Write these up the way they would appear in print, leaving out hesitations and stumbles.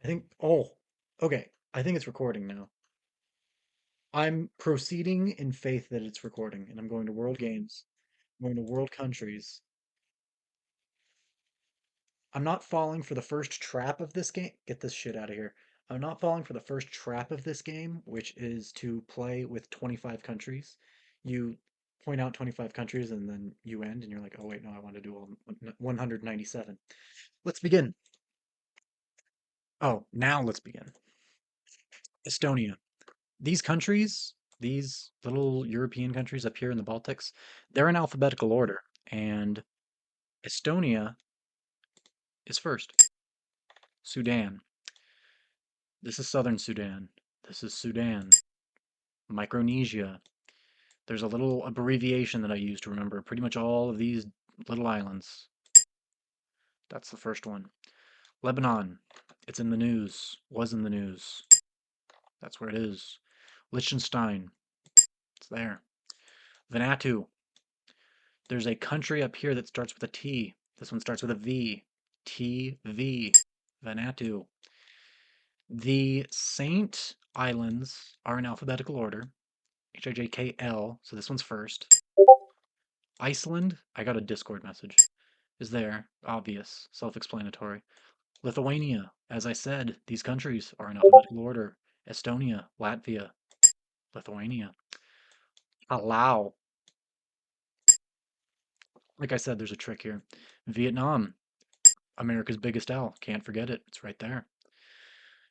I think, oh, okay. I think it's recording now. I'm proceeding in faith that it's recording, and I'm going to World Games. I'm going to World Countries. I'm not falling for the first trap of this game. Get this shit out of here. I'm not falling for the first trap of this game, which is to play with 25 countries. You point out 25 countries and then you end, and you're like, oh, wait, no, I want to do all 197. Let's begin. Oh, now let's begin. Estonia. These countries, these little European countries up here in the Baltics, they're in alphabetical order, and Estonia is first. Sudan. This is southern Sudan. This is Sudan. Micronesia. There's a little abbreviation that I use to remember pretty much all of these little islands. That's the first one. Lebanon. It's in the news. Was in the news. That's where it is. Liechtenstein. It's there. Vanuatu. There's a country up here that starts with a T. This one starts with a V. TV. Vanuatu. The Saint Islands are in alphabetical order. HIJKL, so this one's first. Iceland, I got a Discord message, is there. Obvious, self explanatory. Lithuania, as I said, these countries are in alphabetical order. Estonia, Latvia, Lithuania. Palau, like I said, there's a trick here. Vietnam, America's biggest L. Can't forget it. It's right there.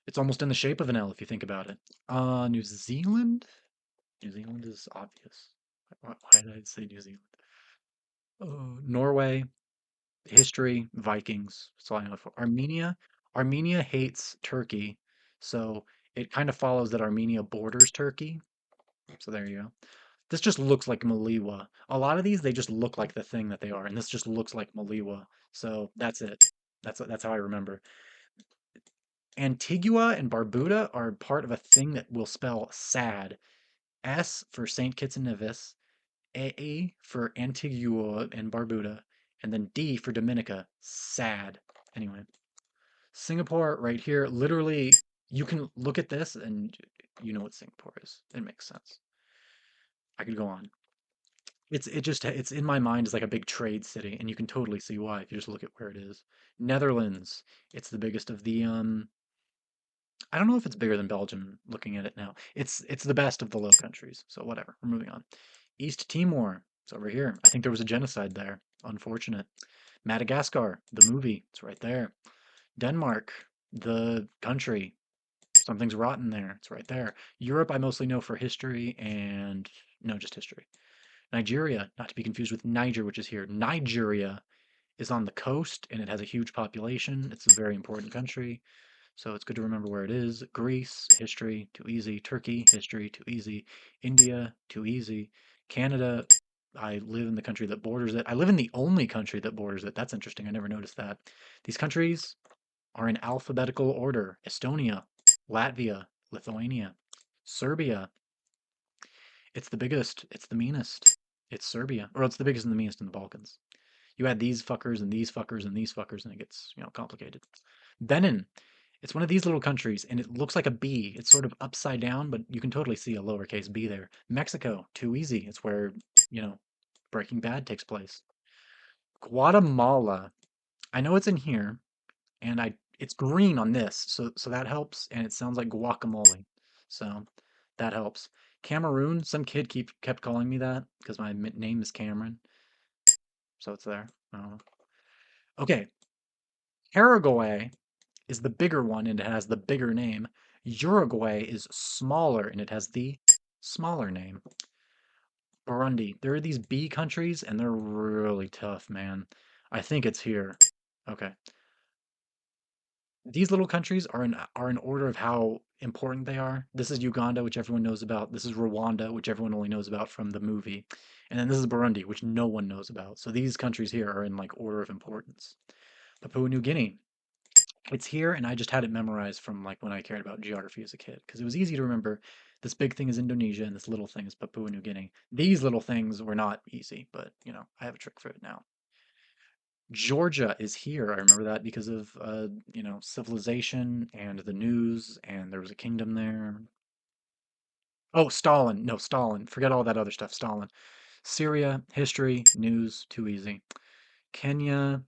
It's almost in the shape of an L if you think about it. New Zealand? New Zealand is obvious. Why did I say New Zealand? Norway, history, Vikings. That's all I know for. Armenia? Armenia hates Turkey, so it kind of follows that Armenia borders Turkey. So there you go. This just looks like Maliwa. A lot of these, they just look like the thing that they are, and this just looks like Maliwa. So that's it. That's how I remember. Antigua and Barbuda are part of a thing that will spell sad. S for St. Kitts and Nevis, A for Antigua and Barbuda, and then D for Dominica. Sad. Anyway, Singapore right here, literally, you can look at this and you know what Singapore is. It makes sense. I could go on. It's in my mind as like a big trade city, and you can totally see why if you just look at where it is. Netherlands, it's the biggest of the I don't know if it's bigger than Belgium looking at it now. It's the best of the Low Countries. So whatever. We're moving on. East Timor. It's over here. I think there was a genocide there. Unfortunate. Madagascar, the movie. It's right there. Denmark, the country. Something's rotten there. It's right there. Europe, I mostly know for history and no, just history. Nigeria, not to be confused with Niger, which is here. Nigeria is on the coast and it has a huge population. It's a very important country. So it's good to remember where it is. Greece, history, too easy. Turkey, history, too easy. India, too easy. Canada, I live in the country that borders it. I live in the only country that borders it. That's interesting. I never noticed that. These countries are in alphabetical order. Estonia, Latvia, Lithuania, Serbia. It's the biggest. It's the meanest. It's Serbia. Or it's the biggest and the meanest in the Balkans. You add these fuckers and these fuckers and these fuckers, and it gets, complicated. Benin. It's one of these little countries, and it looks like a B. It's sort of upside down, but you can totally see a lowercase b there. Mexico, too easy. It's where, you know, Breaking Bad takes place. Guatemala. I know it's in here, and it's green on this, so that helps, and it sounds like guacamole. So that helps. Cameroon, some kid kept calling me that because my name is Cameron, so it's there. I don't know. Okay, Paraguay is the bigger one and it has the bigger name. Uruguay is smaller and it has the smaller name. Burundi. There are these B countries and they're really tough, man. I think it's here. Okay. These little countries are in order of how important they are. This is Uganda, which everyone knows about. This is Rwanda, which everyone only knows about from the movie. And then this is Burundi, which no one knows about. So these countries here are in like order of importance. Papua New Guinea. It's here, and I just had it memorized from like when I cared about geography as a kid because it was easy to remember. This big thing is Indonesia, and this little thing is Papua New Guinea. These little things were not easy, but I have a trick for it now. Georgia is here. I remember that because of civilization and the news, and there was a kingdom there. Oh, Stalin. No, Stalin. Forget all that other stuff. Stalin. Syria, history, news, too easy. Kenya.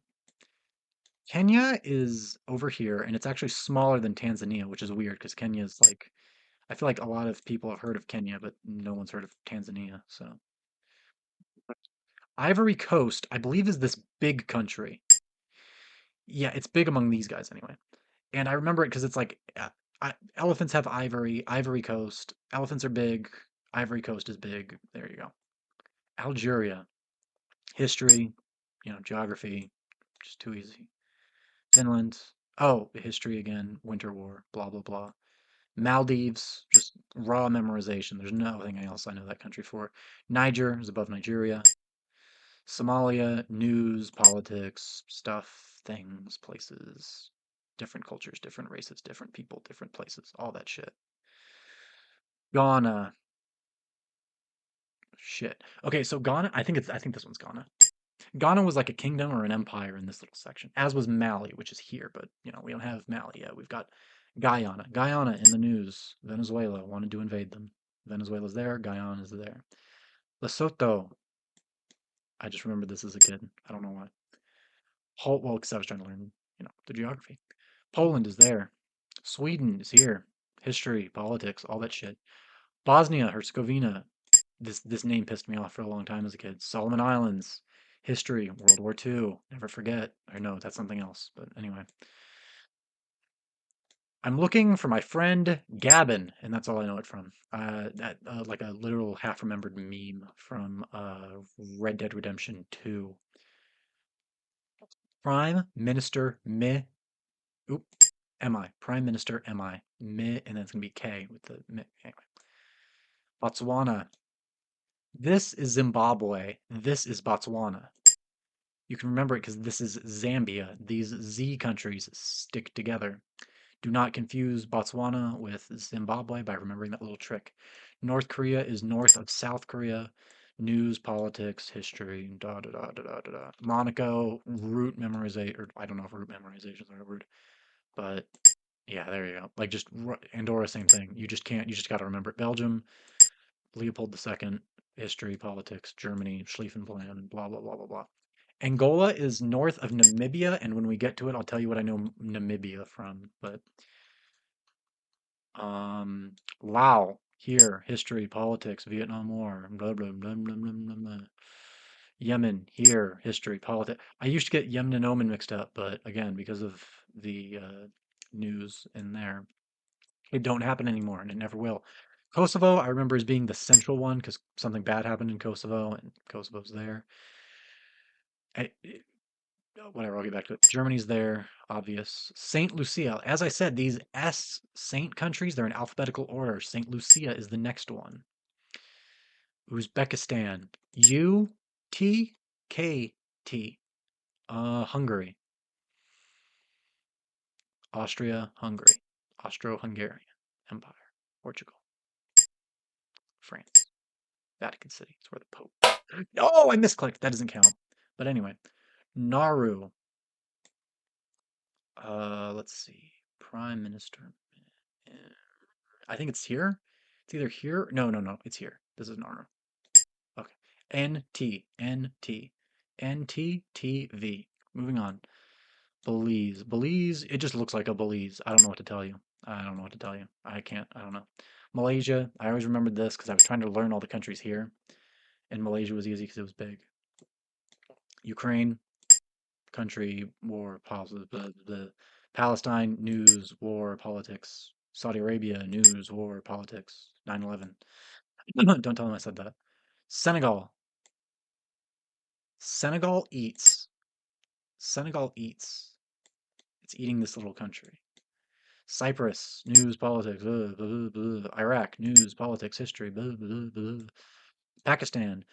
Kenya is over here, and it's actually smaller than Tanzania, which is weird because Kenya is like, I feel like a lot of people have heard of Kenya, but no one's heard of Tanzania. So, Ivory Coast, I believe, is this big country. Yeah, it's big among these guys anyway. And I remember it because it's like elephants have ivory, Ivory Coast. Elephants are big. Ivory Coast is big. There you go. Algeria, history, geography, just too easy. Finland, oh, history again, Winter War, blah, blah, blah. Maldives, just raw memorization. There's nothing else I know that country for. Niger is above Nigeria. Somalia, news, politics, stuff, things, places, different cultures, different races, different people, different places, all that shit. Ghana, shit. Okay, so Ghana, I think this one's Ghana. Ghana was like a kingdom or an empire in this little section, as was Mali, which is here, but we don't have Mali yet. We've got Guyana. Guyana in the news. Venezuela wanted to invade them. Venezuela's there, Guyana is there. Lesotho. I just remembered this as a kid. I don't know why. Well, because I was trying to learn, the geography. Poland is there. Sweden is here. History, politics, all that shit. Bosnia, Herzegovina. This name pissed me off for a long time as a kid. Solomon Islands. History, World War II. Never forget. Or no, that's something else. But anyway. I'm looking for my friend Gavin, and that's all I know it from. Like a literal half-remembered meme from Red Dead Redemption 2. Prime Minister Me. Oop, MI. Prime Minister MI. Me, and then it's gonna be K with the Me. Anyway. Botswana. This is Zimbabwe. This is Botswana. You can remember it because this is Zambia. These Z countries stick together. Do not confuse Botswana with Zimbabwe by remembering that little trick. North Korea is north of South Korea. News, politics, history, da da da da da da da. Monaco, root memorization, or I don't know if root memorizations are a word, but yeah, there you go. Like just Andorra, same thing. You just can't. You just got to remember it. Belgium, Leopold II, history, politics, Germany, Schlieffenplan, blah blah blah blah blah. Angola is north of Namibia, and when we get to it, I'll tell you what I know Namibia from. But Laos here, history, politics, Vietnam War, blah blah blah blah blah blah. Blah. Yemen here, history, politics. I used to get Yemen and Oman mixed up, but again, because of the news in there, it don't happen anymore, and it never will. Kosovo, I remember as being the central one because something bad happened in Kosovo, and Kosovo's there. I, whatever, I'll get back to it. Germany's there, obvious. St. Lucia, as I said, these S Saint countries, they're in alphabetical order. St. Lucia is the next one. Uzbekistan, UTKT. Hungary. Austria, Hungary. Austro-Hungarian Empire. Portugal. France. Vatican City. It's where the Pope. Oh, I misclicked. That doesn't count. But anyway. Nauru. Let's see. Prime Minister. I think it's here. It's either here. No, no, no. It's here. This is Nauru. Okay. NTTV. Moving on. Belize. Belize. It just looks like a Belize. I don't know what to tell you. I don't know what to tell you. I can't. I don't know. Malaysia. I always remembered this because I was trying to learn all the countries here, and Malaysia was easy because it was big. Ukraine. Country, war, politics, blah, blah, blah. Palestine, news, war, politics. Saudi Arabia, news, war, politics. 9/11. Don't tell them I said that. Senegal. Senegal eats. Senegal eats. It's eating this little country. Cyprus, news, politics. Blah, blah, blah. Iraq, news, politics, history. Blah, blah, blah. Pakistan,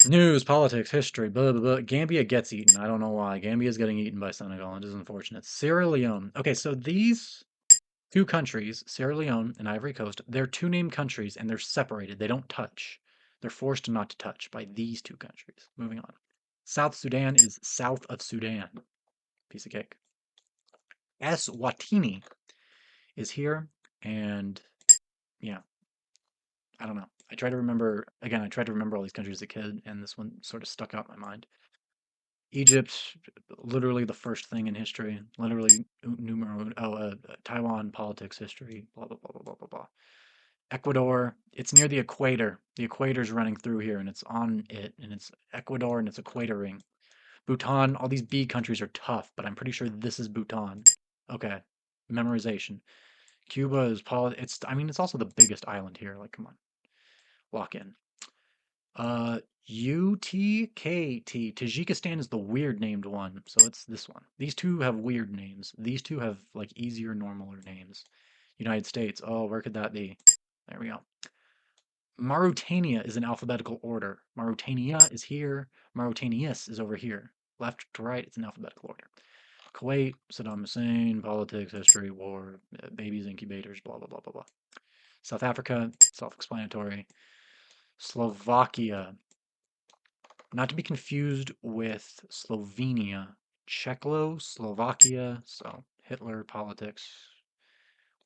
news, politics, history, blah, blah, blah. Gambia gets eaten. I don't know why. Gambia is getting eaten by Senegal. It is unfortunate. Sierra Leone. Okay, so these two countries, Sierra Leone and Ivory Coast, they're two named countries and they're separated. They don't touch. They're forced not to touch by these two countries. Moving on. South Sudan is south of Sudan. Piece of cake. Eswatini is here, and yeah, I don't know. I tried to remember again. I tried to remember all these countries as a kid, and this one sort of stuck out in my mind. Egypt, literally the first thing in history. Literally numero. Oh, Taiwan politics history. Blah blah blah blah blah blah blah. Ecuador. It's near the equator. The equator's running through here, and it's on it, and it's Ecuador, and it's equator ring. Bhutan. All these B countries are tough, but I'm pretty sure this is Bhutan. Okay, memorization. Cuba is It's. I mean, it's also the biggest island here. Like, come on, lock in. UTKT. Tajikistan is the weird named one, so it's this one. These two have weird names. These two have like easier, normaler names. United States. Oh, where could that be? There we go. Mauritania is in alphabetical order. Mauritania is here. Mauritanius is over here. Left to right, it's in alphabetical order. Kuwait, Saddam Hussein, politics, history, war, babies, incubators, blah, blah, blah, blah, blah. South Africa, self-explanatory. Slovakia, not to be confused with Slovenia. Czechoslovakia, so Hitler, politics,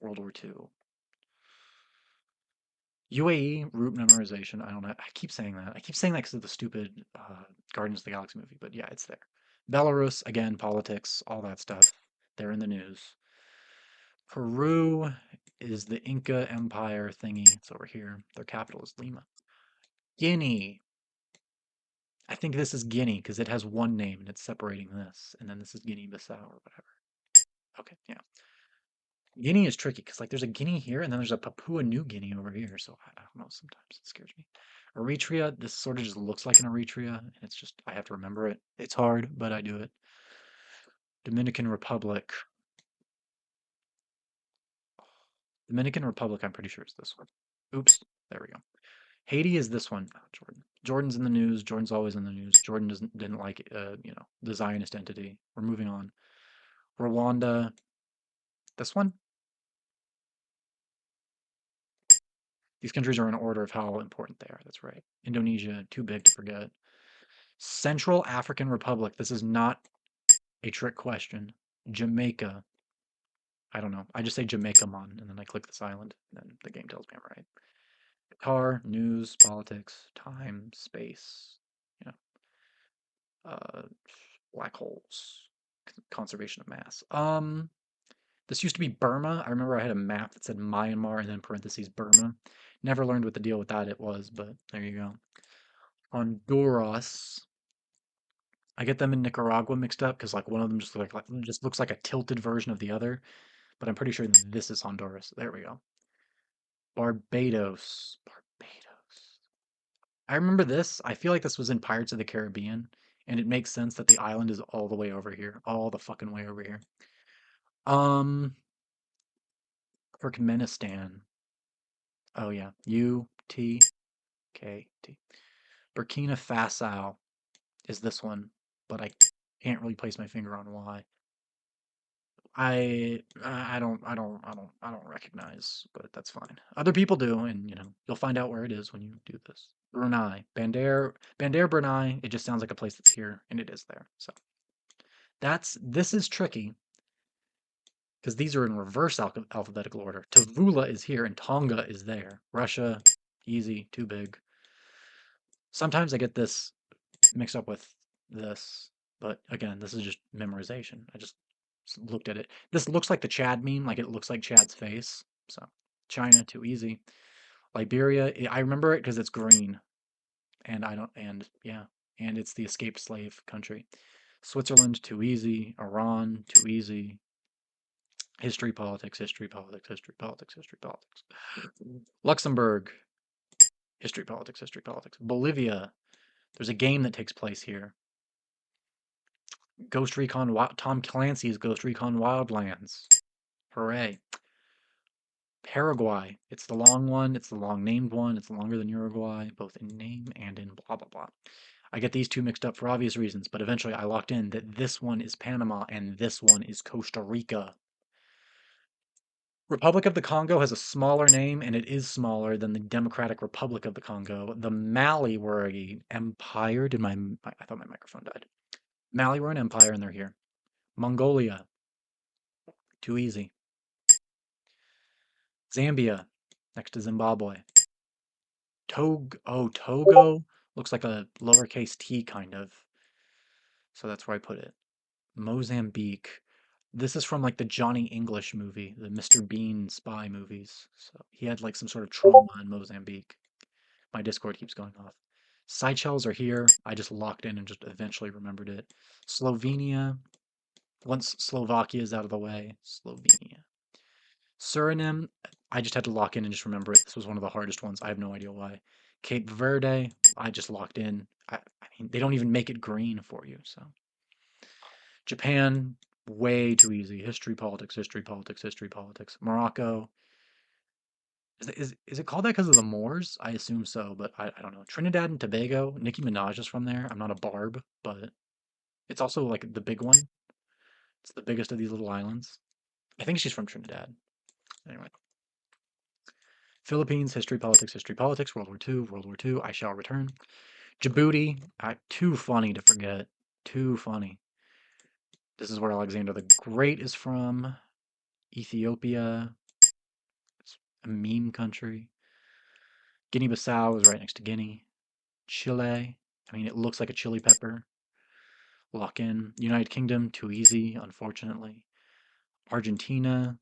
World War II. UAE, root memorization. I don't know. I keep saying that. I keep saying that because of the stupid Guardians of the Galaxy movie, but yeah, it's there. Belarus, again, politics, all that stuff. They're in the news. Peru is the Inca Empire thingy. It's over here. Their capital is Lima. Guinea. I think this is Guinea because it has one name and it's separating this. And then this is Guinea-Bissau or whatever. Okay, yeah. Guinea is tricky because like there's a Guinea here and then there's a Papua New Guinea over here. So I don't know. Sometimes it scares me. Eritrea, this sort of just looks like an Eritrea, and it's just I have to remember it. It's hard, but I do it. Dominican Republic. Dominican Republic, I'm pretty sure is this one. Oops, there we go. Haiti is this one. Oh, Jordan. Jordan's in the news. Jordan's always in the news. Jordan didn't like the Zionist entity. We're moving on. Rwanda. This one. These countries are in order of how important they are. That's right. Indonesia, too big to forget. Central African Republic. This is not a trick question. Jamaica. I don't know. I just say Jamaica Mon, and then I click this island, and then the game tells me I'm right. Qatar, news, politics, time, space, you know, black holes, conservation of mass. This used to be Burma. I remember I had a map that said Myanmar and then parentheses Burma. Never learned what the deal with that it was, but there you go. Honduras. I get them in Nicaragua mixed up because like one of them just looks like a tilted version of the other, but I'm pretty sure this is Honduras. There we go. Barbados. Barbados. I remember this. I feel like this was in Pirates of the Caribbean, and it makes sense that the island is all the way over here, all the fucking way over here. Um, Turkmenistan. Oh yeah, UTKT. Burkina Faso is this one, but I can't really place my finger on why. I don't recognize, but that's fine. Other people do, and you'll find out where it is when you do this. Brunei, Bandar Brunei. It just sounds like a place that's here, and it is there. So this is tricky because these are in reverse alphabetical order. Tavula is here, and Tonga is there. Russia, easy, too big. Sometimes I get this mixed up with this, but again, this is just memorization. I just looked at it. This looks like the Chad meme, like it looks like Chad's face. So China, too easy. Liberia, I remember it because it's green, and I don't, and yeah, and it's the escaped slave country. Switzerland, too easy. Iran, too easy. History, politics, history, politics, history, politics, history, politics. Luxembourg, history, politics, history, politics. Bolivia, there's a game that takes place here. Ghost Recon, Tom Clancy's Ghost Recon Wildlands. Hooray. Paraguay. It's the long one. It's the long named one. It's longer than Uruguay, both in name and in blah, blah, blah. I get these two mixed up for obvious reasons, but eventually I locked in that this one is Panama and this one is Costa Rica. Republic of the Congo has a smaller name, and it is smaller than the Democratic Republic of the Congo. The Mali were a empire. I thought my microphone died. Mali were an empire, and they're here. Mongolia, too easy. Zambia, next to Zimbabwe. Togo looks like a lowercase t kind of. So that's where I put it. Mozambique. This is from like the Johnny English movie, the Mr. Bean spy movies. So he had like some sort of trauma in Mozambique. My Discord keeps going off. Seychelles are here. I just locked in and just eventually remembered it. Slovenia. Once Slovakia is out of the way, Slovenia. Suriname, I just had to lock in and just remember it. This was one of the hardest ones. I have no idea why. Cape Verde, I just locked in. I mean, they don't even make it green for you. So Japan, way too easy. History, politics, history, politics, history, politics. Morocco, is it called that because of the Moors? I assume so, but I don't know. Trinidad and Tobago, Nicki Minaj is from there. I'm not a barb, but it's also like the big one. It's the biggest of these little islands. I think she's from Trinidad. Anyway. Philippines, history, politics, World War II, World War II, I shall return. Djibouti, too funny to forget. Too funny. This is where Alexander the Great is from. Ethiopia, it's a meme country. Guinea-Bissau is right next to Guinea. Chile, I mean, it looks like a chili pepper. Lock in. United Kingdom, too easy, unfortunately. Argentina,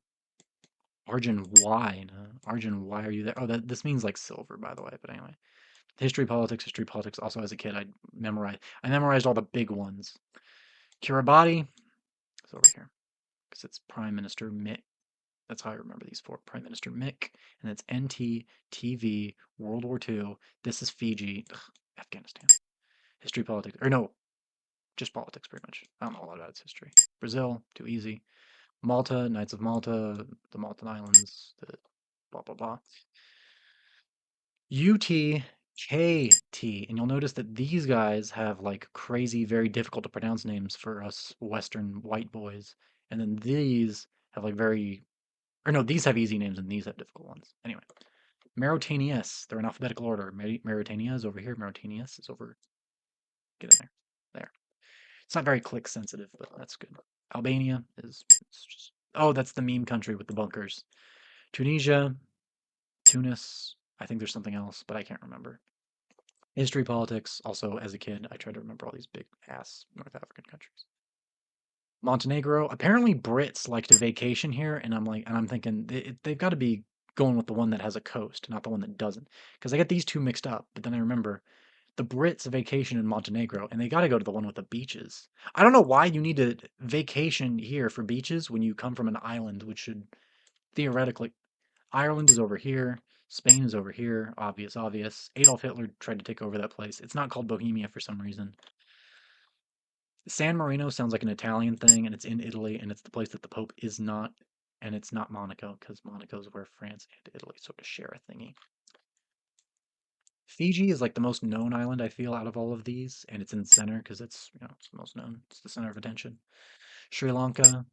Argent, why are you there? Oh, this means like silver, by the way, but anyway. History, politics. Also, as a kid, I memorized all the big ones. Kiribati is over here because it's Prime Minister Mick. That's how I remember these four. Prime Minister Mick, and it's NT, TV, World War II. This is Fiji, Afghanistan. History, politics, or no, just politics, pretty much. I don't know a lot about its history. Brazil, too easy. Malta, Knights of Malta, the Maltan Islands, the blah blah blah. UTKT, and you'll notice that these guys have like crazy, very difficult to pronounce names for us Western white boys, and then these have like these have easy names and these have difficult ones. Anyway, Mauritanias, they're in alphabetical order. Mauritania is over here. Mauritanias is over. Get in there. There. It's not very click sensitive, but that's good. Albania is it's just. Oh, that's the meme country with the bunkers. Tunisia, Tunis. I think there's something else, but I can't remember. History, politics. Also, as a kid, I tried to remember all these big ass North African countries. Montenegro. Apparently, Brits like to vacation here, and I'm thinking they've got to be going with the one that has a coast, not the one that doesn't, because I get these two mixed up. But then I remember the Brits vacation in Montenegro, and they got to go to the one with the beaches. I don't know why you need to vacation here for beaches when you come from an island, which should theoretically. Ireland is over here. Spain is over here. Obvious, obvious. Adolf Hitler tried to take over that place. It's not called Bohemia for some reason. San Marino sounds like an Italian thing, and it's in Italy, and it's the place that the Pope is not, and it's not Monaco, because Monaco is where France and Italy sort of share a thingy. Fiji is like the most known island I feel out of all of these, and it's in the center because it's the most known. It's the center of attention. Sri Lanka,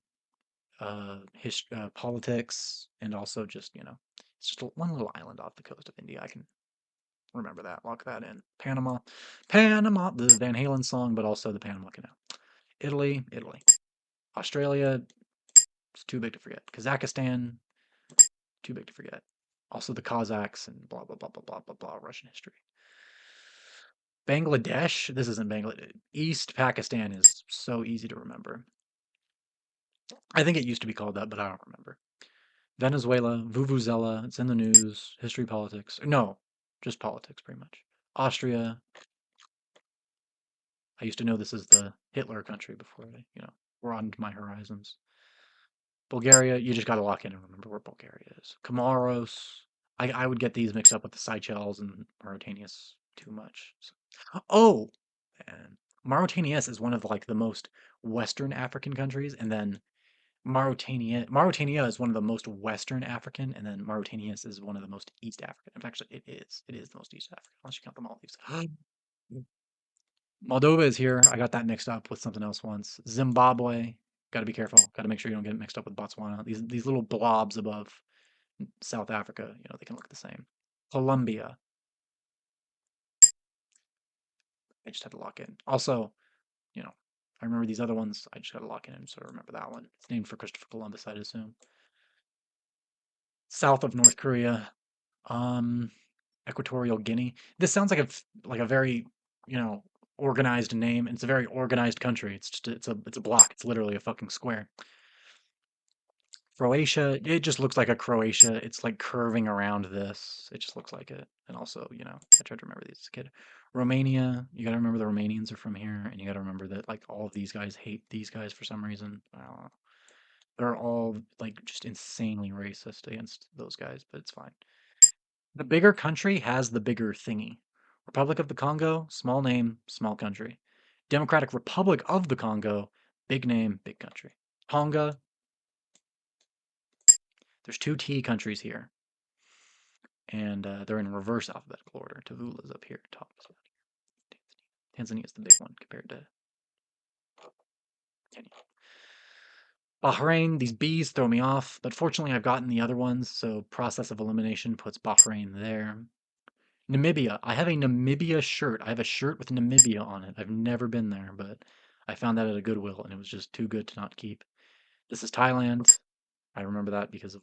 politics, and also just it's just one little island off the coast of India. I can remember that. Lock that in. Panama, the Van Halen song, but also the Panama Canal. Italy. Australia, it's too big to forget. Kazakhstan, too big to forget. Also the Kazakhs and blah blah blah blah blah blah blah. Russian history. Bangladesh. This isn't Bangladesh. East Pakistan is so easy to remember. I think it used to be called that, but I don't remember. Venezuela, Vuvuzela, it's in the news. History, politics. No, just politics, pretty much. Austria. I used to know this is the Hitler country before they, broadened my horizons. Bulgaria, you just got to lock in and remember where Bulgaria is. Comoros. I would get these mixed up with the Seychelles and Mauritanias too much. Oh, and Mauritanias is one of like the most Western African countries, and then Mauritania is one of the most Western African, and then Mauritanias is one of the most East African. Actually, it is the most East African, unless you count the Maldives. Moldova is here. I got that mixed up with something else once. Zimbabwe. Got to be careful. Got to make sure you don't get mixed up with Botswana. These little blobs above South Africa, they can look the same. Colombia. I just had to lock in. Also, I remember these other ones. I just got to lock in, so I remember that one. It's named for Christopher Columbus, I'd assume. South of North Korea. Um, Equatorial Guinea. This sounds like a very, you know, organized name. It's a very organized country. It's a block. It's literally a fucking square. Croatia, it just looks like a Croatia. It's like curving around this. It just looks like it. And also, I tried to remember these as a kid. Romania, you gotta remember the Romanians are from here, and you gotta remember that like all of these guys hate these guys for some reason. I don't know. They're all like just insanely racist against those guys, but it's fine. The bigger country has the bigger thingy. Republic of the Congo, small name, small country. Democratic Republic of the Congo, big name, big country. Tonga, there's two T countries here, and they're in reverse alphabetical order. Tavula's up here, top. Tanzania is the big one compared to Kenya. Bahrain, these B's throw me off, but fortunately I've gotten the other ones, so process of elimination puts Bahrain there. Namibia. I have a Namibia shirt. I have a shirt with Namibia on it. I've never been there, but I found that at a Goodwill, and it was just too good to not keep. This is Thailand. I remember that because of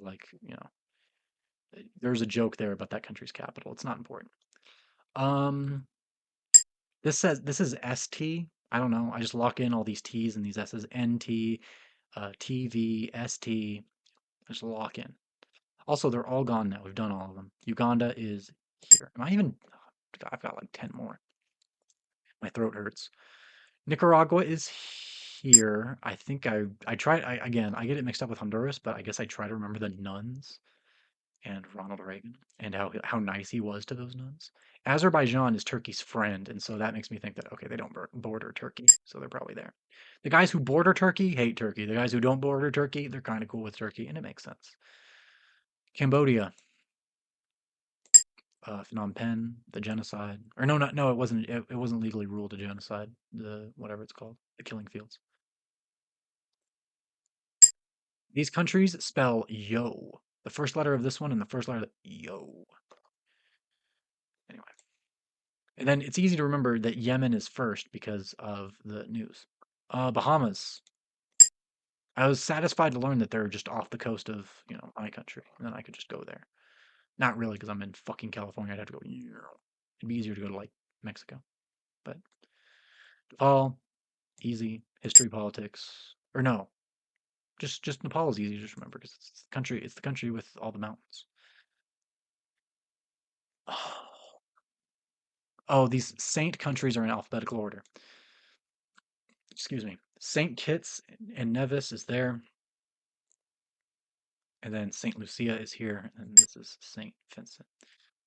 there's a joke there about that country's capital. It's not important. Um, this is ST. I don't know. I just lock in all these T's and these S's. NT, TV, ST. I just lock in. Also, they're all gone now. We've done all of them. Uganda is here. Am I even? I've got like 10 more. My throat hurts. Nicaragua is here. I think I tried again. I get it mixed up with Honduras, but I guess I try to remember the nuns and Ronald Reagan and how nice he was to those nuns. Azerbaijan is Turkey's friend, and so that makes me think that okay, they don't border Turkey, so they're probably there. The guys who border Turkey hate Turkey. The guys who don't border Turkey, they're kind of cool with Turkey, and it makes sense. Cambodia, Phnom Penh, the genocide, or no, it wasn't. It wasn't legally ruled a genocide. The whatever it's called, the killing fields. These countries spell yo. The first letter of this one and the first letter of yo. Anyway. And then it's easy to remember that Yemen is first because of the news. Bahamas. I was satisfied to learn that they're just off the coast of, my country. And then I could just go there. Not really, because I'm in fucking California. I'd have to go. It'd be easier to go to like Mexico. But Nepal, easy. History, politics. Or no. Just Nepal is easy to just remember because it's the country with all the mountains. Oh, these saint countries are in alphabetical order. Excuse me. Saint Kitts and Nevis is there. And then Saint Lucia is here, and this is Saint Vincent.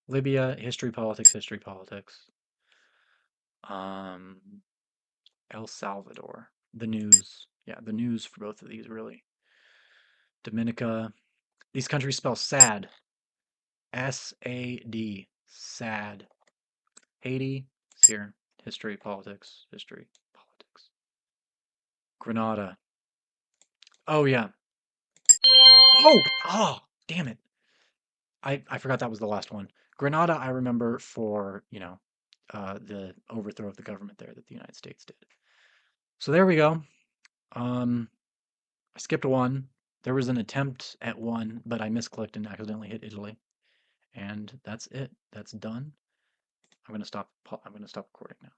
Libya, history, politics, history, politics. Um, El Salvador, the news. Yeah, the news for both of these, really. Dominica. These countries spell sad. SAD. Sad. Haiti is here. History, politics, history, politics. Grenada. Oh, yeah. Oh, damn it. I forgot that was the last one. Grenada, I remember for, the overthrow of the government there that the United States did. So there we go. Um, I skipped one. There was an attempt at one, but I misclicked and accidentally hit Italy. And that's it. That's done. I'm gonna stop recording now.